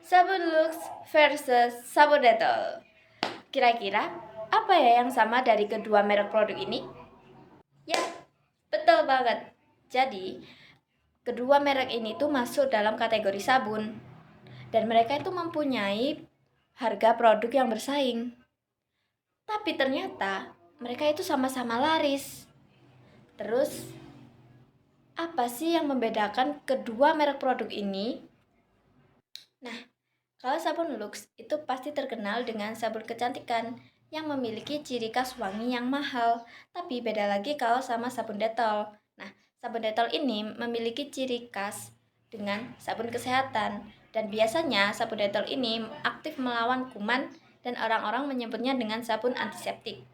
Sabun Lux versus sabun Dettol. Kira-kira apa ya yang sama dari kedua merek produk ini? Ya, betul banget. Jadi, kedua merek ini tuh masuk dalam kategori sabun. Dan mereka itu mempunyai harga produk yang bersaing. Tapi ternyata mereka itu sama-sama laris. Terus, apa sih yang membedakan kedua merek produk ini? Nah, kalau sabun Lux itu pasti terkenal dengan sabun kecantikan yang memiliki ciri khas wangi yang mahal. Tapi beda lagi kalau sama sabun Dettol. Nah, sabun Dettol ini memiliki ciri khas dengan sabun kesehatan. Dan biasanya sabun Dettol ini aktif melawan kuman dan orang-orang menyebutnya dengan sabun antiseptik.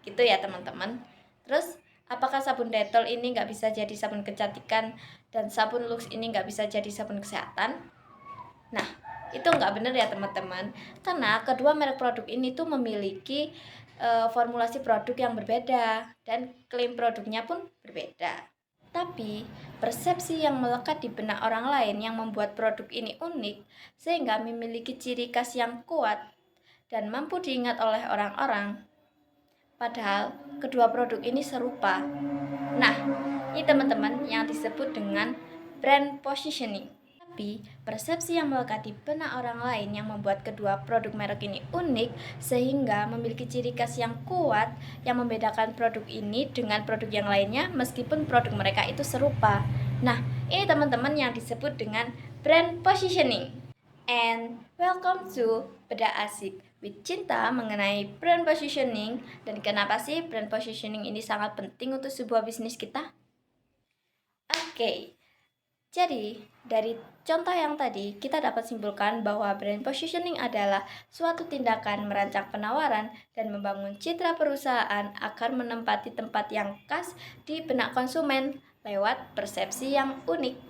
Gitu ya teman-teman. Terus, apakah sabun Dettol ini nggak bisa jadi sabun kecantikan dan sabun Lux ini nggak bisa jadi sabun kesehatan? Nah, itu nggak benar ya teman-teman, karena kedua merek produk ini tuh memiliki formulasi produk yang berbeda dan klaim produknya pun berbeda. Tapi, persepsi yang melekat di benak orang lain yang membuat produk ini unik sehingga memiliki ciri khas yang kuat dan mampu diingat oleh orang-orang. Padahal, kedua produk ini serupa. Nah, ini teman-teman yang disebut dengan brand positioning. Tapi, persepsi yang melekat di benak orang lain yang membuat kedua produk merek ini unik sehingga memiliki ciri khas yang kuat yang membedakan produk ini dengan produk yang lainnya meskipun produk mereka itu serupa. Nah, ini teman-teman yang disebut dengan brand positioning. And welcome to Beda Asik with Cinta mengenai brand positioning. Dan kenapa sih brand positioning ini sangat penting untuk sebuah bisnis kita? Oke, jadi, dari contoh yang tadi, kita dapat simpulkan bahwa brand positioning adalah suatu tindakan merancang penawaran dan membangun citra perusahaan agar menempati tempat yang khas di benak konsumen lewat persepsi yang unik.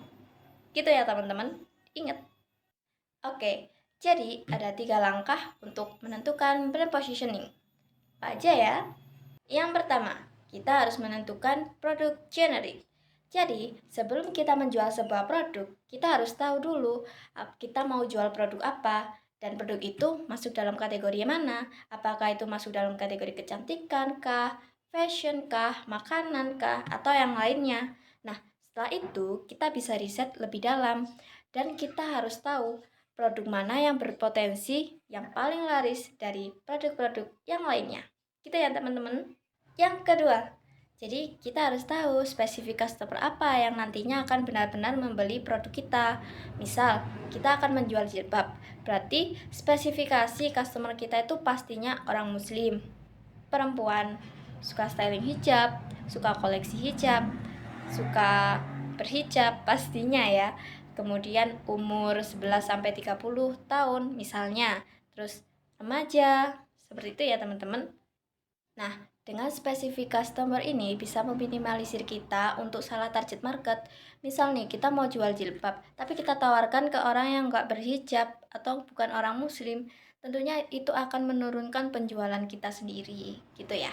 Gitu ya teman-teman, ingat. Oke, jadi ada 3 langkah untuk menentukan brand positioning. Apa aja ya? Yang pertama, kita harus menentukan produk generik. Jadi, sebelum kita menjual sebuah produk, kita harus tahu dulu kita mau jual produk apa dan produk itu masuk dalam kategori mana. Apakah itu masuk dalam kategori kecantikan kah, fashion kah, makanan kah, atau yang lainnya. Nah, setelah itu kita bisa riset lebih dalam dan kita harus tahu produk mana yang berpotensi yang paling laris dari produk-produk yang lainnya. Gitu ya teman-teman. Yang kedua, jadi kita harus tahu spesifik customer apa yang nantinya akan benar-benar membeli produk kita. Misal, kita akan menjual jilbab, berarti spesifikasi customer kita itu pastinya orang muslim, perempuan, suka styling hijab, suka koleksi hijab, suka berhijab pastinya ya. Kemudian umur 11-30 tahun misalnya. Terus remaja, seperti itu ya teman-teman. Nah, dengan spesifik customer ini bisa meminimalisir kita untuk salah target market. Misal nih, kita mau jual jilbab, tapi kita tawarkan ke orang yang nggak berhijab atau bukan orang muslim. Tentunya itu akan menurunkan penjualan kita sendiri, gitu ya.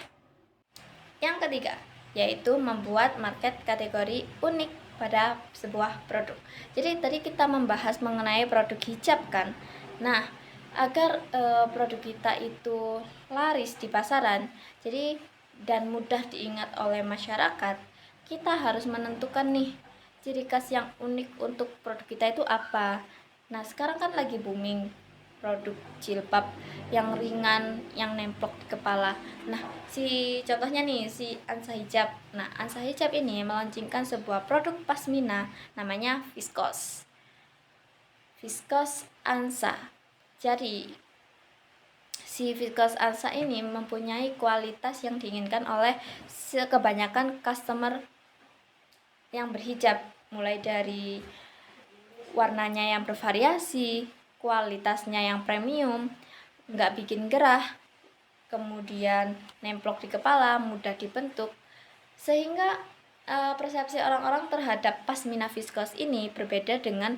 Yang ketiga, yaitu membuat market kategori unik pada sebuah produk. Jadi tadi kita membahas mengenai produk hijab kan. Nah, agar produk kita itu laris di pasaran, jadi dan mudah diingat oleh masyarakat, kita harus menentukan nih ciri khas yang unik untuk produk kita itu apa. Nah, sekarang kan lagi booming produk jilbab yang ringan, yang nemplok di kepala. Nah, contohnya nih, si Ansa Hijab. Nah, Ansa Hijab ini meluncurkan sebuah produk pasmina namanya Viscose. Viscose Ansa. Jadi, si Viscose Ansa ini mempunyai kualitas yang diinginkan oleh kebanyakan customer yang berhijab, mulai dari warnanya yang bervariasi, kualitasnya yang premium, nggak bikin gerah, kemudian nemplok di kepala, mudah dibentuk, sehingga persepsi orang-orang terhadap pasmina Viscose ini berbeda dengan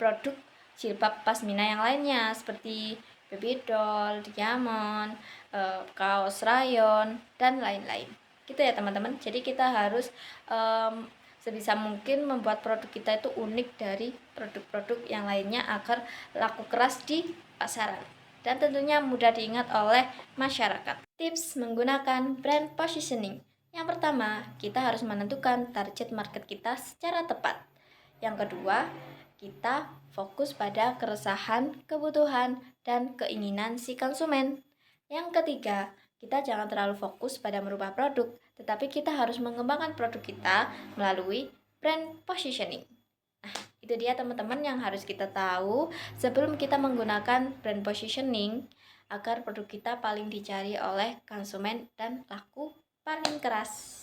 produk jilbab pasmina yang lainnya seperti baby doll, diamond, kaos rayon, dan lain-lain. Gitu ya teman-teman. Jadi kita harus sebisa mungkin membuat produk kita itu unik dari produk-produk yang lainnya agar laku keras di pasaran dan tentunya mudah diingat oleh masyarakat. Tips menggunakan brand positioning. Yang pertama, kita harus menentukan target market kita secara tepat. Yang kedua, kita fokus pada keresahan, kebutuhan, dan keinginan si konsumen. Yang ketiga, kita jangan terlalu fokus pada merubah produk, tetapi kita harus mengembangkan produk kita melalui brand positioning. Itu dia teman-teman yang harus kita tahu sebelum kita menggunakan brand positioning agar produk kita paling dicari oleh konsumen dan laku paling keras.